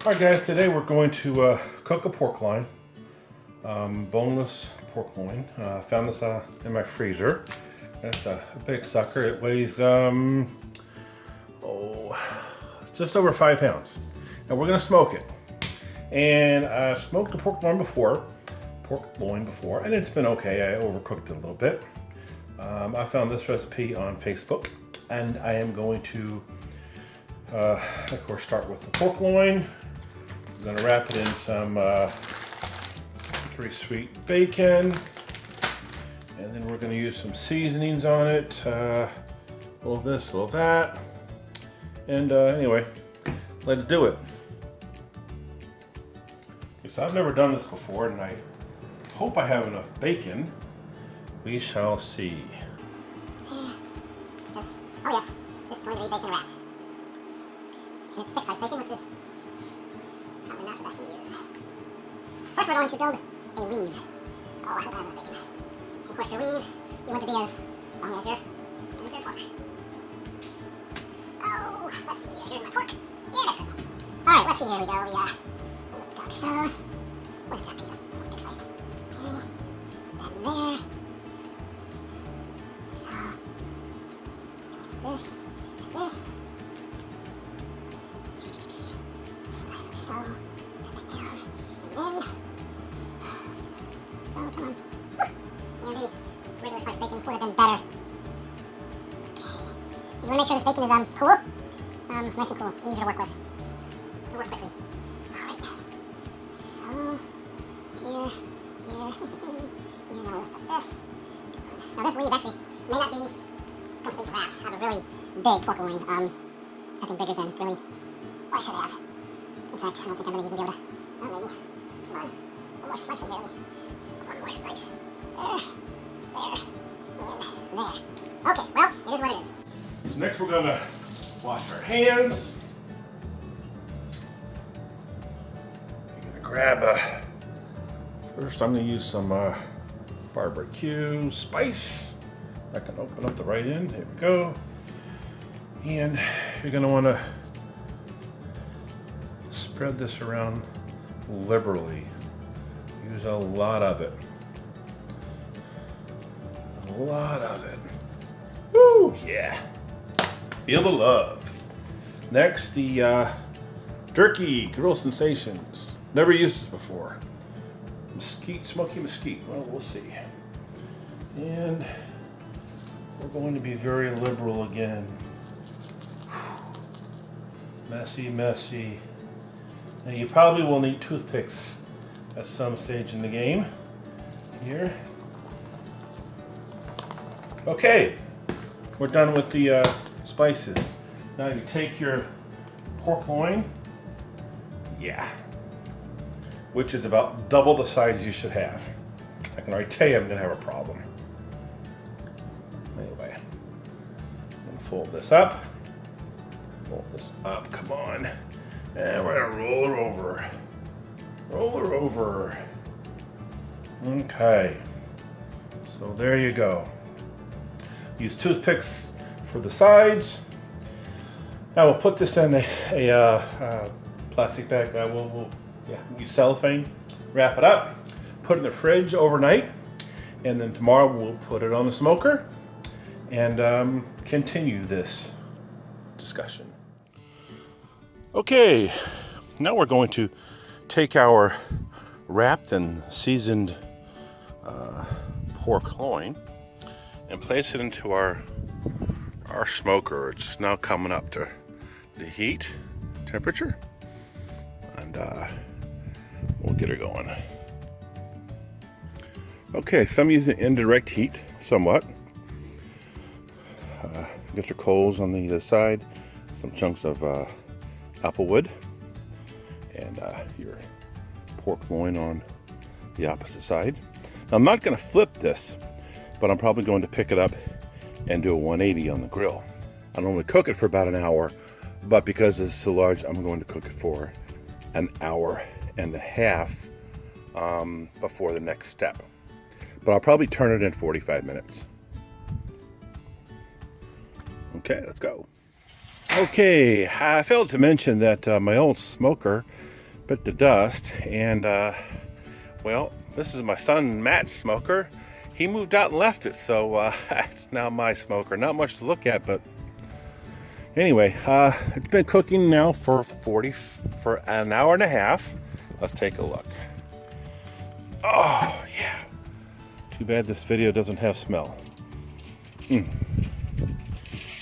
Alright guys, today we're going to cook a pork loin, boneless pork loin. Found this in my freezer. It's a big sucker. It weighs just over 5 pounds. And we're going to smoke it. And I've smoked a pork loin before, and it's been okay. I overcooked it a little bit. I found this recipe on Facebook, and I am going to, of course, start with the pork loin. I'm going to wrap it in some pretty sweet bacon, and then we're going to use some seasonings on it, a little this, a little that, and anyway, let's do it. Okay, so I've never done this before, and I hope I have enough bacon. We shall see. Yes. Oh yes, this is going to be bacon wrapped. And it's thick-sized bacon, which is probably not the best thing to use. First we're going to build a weave. Oh, I hope I have enough bacon. And of course your weave, you want to be as long as your pork. Oh, let's see here. Here's my pork. Yeah, that's good. Alright, let's see. Here we go. We got so, what is that piece of thick-sized? Okay, put that in there. This, so, put that down, and then, so, come on, yeah, maybe regular sliced bacon would have been better. Okay, you want to make sure this bacon is, cool, nice and cool, easier to work with, to work quickly. Alright, so, here, now we'll lift up this. Now this weave actually may not be complete wrap. I have a really big pork loin. I think bigger than really what I should have. In fact, I don't think I'm going to even be able to. Oh, maybe. Come on. One more slice in here. One more slice. There. And there. Okay, well, it is what it is. So next we're going to wash our hands. We're going to grab first I'm going to use some BBQ spice. I can open up the right end. There we go. And you're going to want to spread this around liberally. Use a lot of it. A lot of it. Woo! Yeah. Feel the love. Next, the turkey grill sensations. Never used this before. Mesquite, smoky mesquite. Well, we'll see. And we're going to be very liberal again. Messy. Now you probably will need toothpicks at some stage in the game. Here. Okay, we're done with the spices. Now you take your pork loin. Yeah. Which is about double the size you should have. I can already tell you I'm going to have a problem. Anyway, I'm going to fold this up. Come on. And we're going to roll her over. Roll her over. Okay. So there you go. Use toothpicks for the sides. Now we'll put this in a plastic bag. We'll use cellophane. Wrap it up. Put it in the fridge overnight. And then tomorrow we'll put it on the smoker and continue this discussion. Okay, now we're going to take our wrapped and seasoned pork loin and place it into our smoker. It's just now coming up to the heat temperature, and we'll get her going. Okay, some use indirect heat somewhat. Get your coals on the side, some chunks of applewood, and your pork loin on the opposite side. Now, I'm not going to flip this, but I'm probably going to pick it up and do a 180 on the grill. I normally cook it for about an hour, but because it's so large, I'm going to cook it for an hour and a half before the next step. But I'll probably turn it in 45 minutes. Okay, let's go. Okay, I failed to mention that my old smoker bit the dust, and well, this is my son Matt's smoker. He moved out and left it, so it's now my smoker. Not much to look at, but anyway, it's been cooking now for an hour and a half. Let's take a look. Oh yeah. Too bad this video doesn't have smell.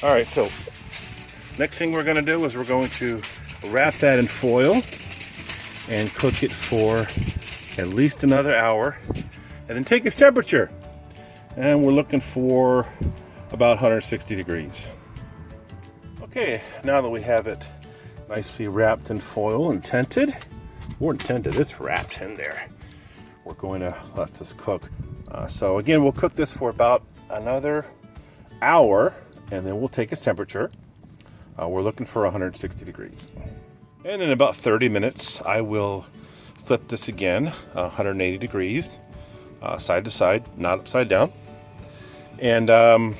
All right, so next thing we're gonna do is we're going to wrap that in foil and cook it for at least another hour, and then take its temperature. And we're looking for about 160 degrees. Okay, now that we have it nicely wrapped in foil and tented, or tented, it's wrapped in there, we're going to let this cook. So again, we'll cook this for about another hour, and then we'll take its temperature. We're looking for 160 degrees. And in about 30 minutes, I will flip this again, 180 degrees, side to side, not upside down. And then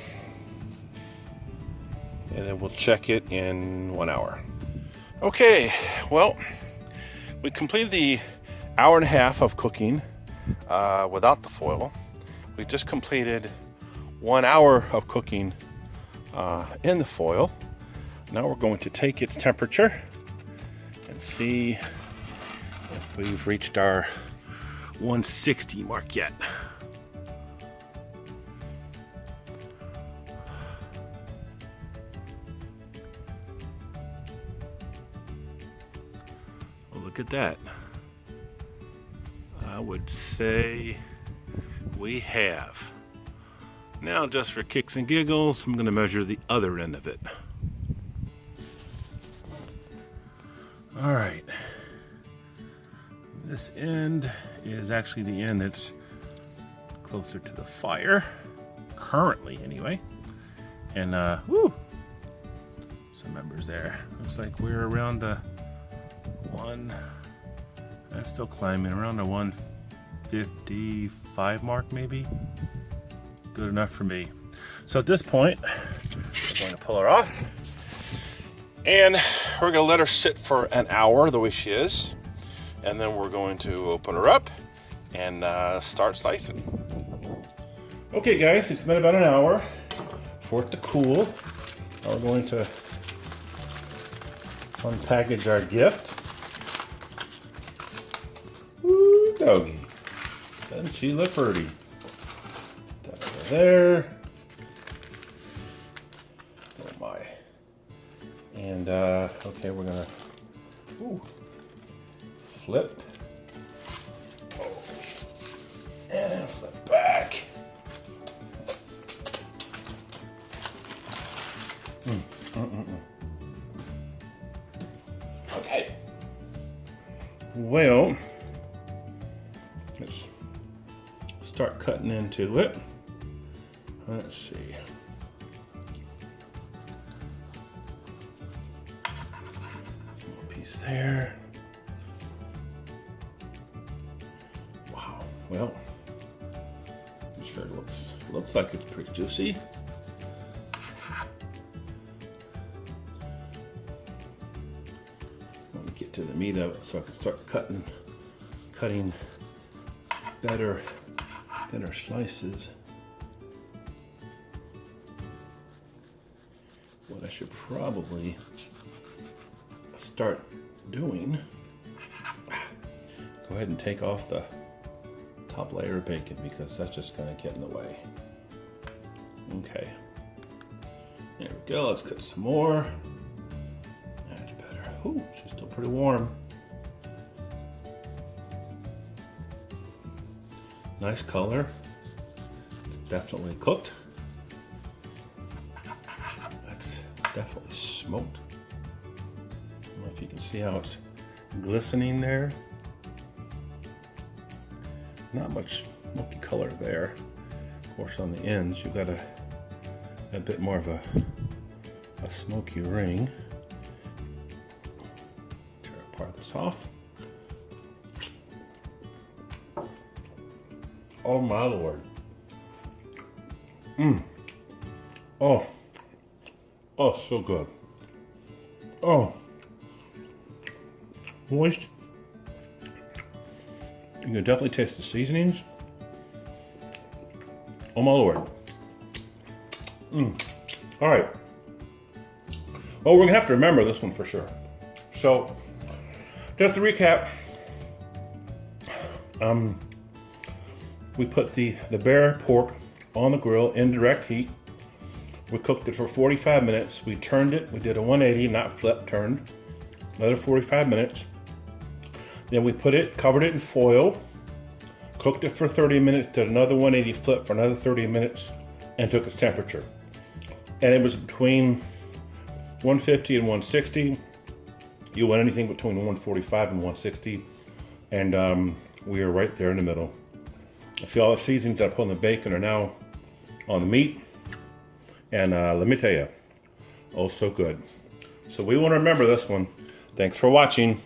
we'll check it in 1 hour. Okay, well, we completed the hour and a half of cooking without the foil. We just completed 1 hour of cooking in the foil. Now we're going to take its temperature and see if we've reached our 160 mark yet. Well, look at that. I would say we have. Now, just for kicks and giggles, I'm going to measure the other end of it. All right. This end is actually the end that's closer to the fire, currently anyway. And woo, some members there. Looks like we're around the I'm still climbing around the 155 mark, maybe. Good enough for me. So at this point, we're going to pull her off, and we're going to let her sit for an hour the way she is, and then we're going to open her up and start slicing. Okay guys, it's been about an hour for it to cool. Now we're going to unpackage our gift. Woo, doggy. Doesn't she look pretty? That over there. Oh my. And okay, we're gonna flip. Oh. And flip back. Okay. Well, let's start cutting into it. Let's see. One piece there. Wow. Well, I'm sure it looks like it's pretty juicy. Let me get to the meat of it so I can start cutting thinner slices. What I should probably start doing, go ahead and take off the top layer of bacon, because that's just going to get in the way. Okay, there we go. Let's cut some more. That's better. Ooh, she's still pretty warm. Nice color. It's definitely cooked. That's definitely smoked. I don't know if you can see how it's glistening there. Not much smoky color there. Of course, on the ends, you've got a bit more of a smoky ring. Tear part of this off. Oh my Lord. Oh. Oh, so good. Oh. Moist, You can definitely taste the seasonings. Oh my Lord. All right. Well, we're gonna have to remember this one for sure. So, just to recap, we put the bear pork on the grill in direct heat. We cooked it for 45 minutes. We turned it. We did a 180, not flip, turned. Another 45 minutes. Then we covered it in foil, cooked it for 30 minutes, did another 180 flip for another 30 minutes, and took its temperature. And it was between 150 and 160. You want anything between 145 and 160. And we are right there in the middle. I see all the seasonings that I put on the bacon are now on the meat. And let me tell you, oh so good. So we want to remember this one. Thanks for watching.